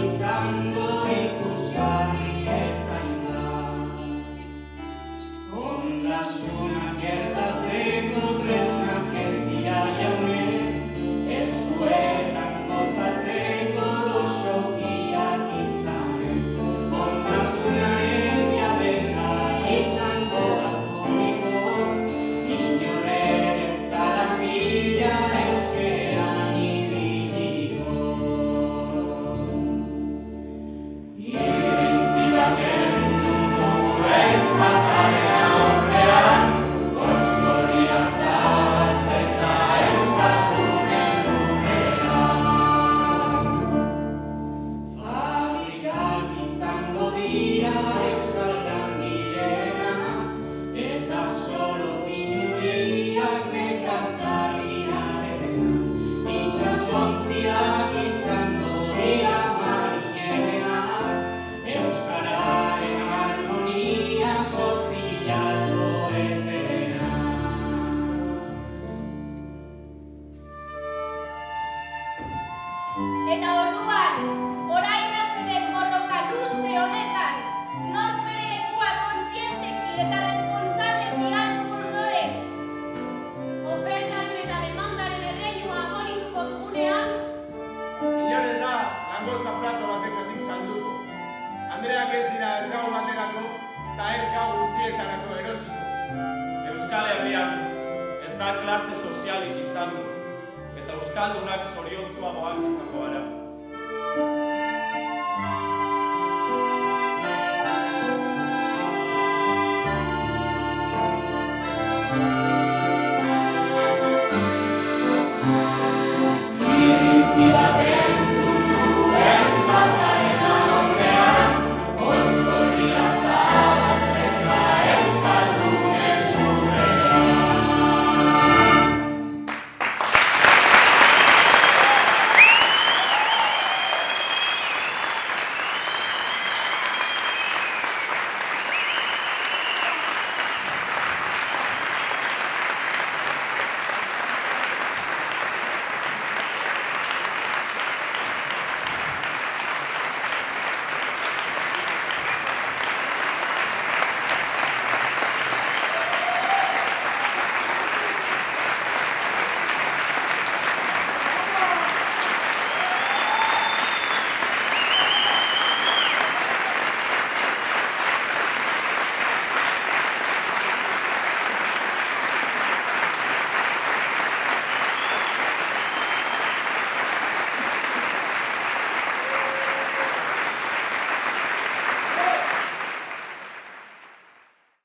izango ikusgarri ezain da. Ondasunak gertatzeko tresnak ez dira jaunen, eskuetan gozatzeko goxokiak izanen. Ondasunaren jabeza izango da publiko, inoren ez da lanbila eskean ibiliko. Irentzi bat entzuko ez bataren aurrean, oskorria zabaltzen da euskaldunen lurrean. Fabrikak izango dira euskal langilenak, eta solo pinuriak nekazariarenak. Itsasontziak izango dira marinerenak, euskararen harmonia sozial goetenak. Eta orduan, orain hasi den borroka luze honetan, nork bere lekua kontzienteki eta responsableki hartu ondoren, Ofertaren eta demandaren erreinua abolituko dugunean, Inor ez da langosta plato batekotik salduko. Andreak ez dira ez gau baterako eta ez gau guztietarako erosiko. Euskal Herrian ez da klase sozialik izango, eta euskaldunak zoriontsuagoak izango gara.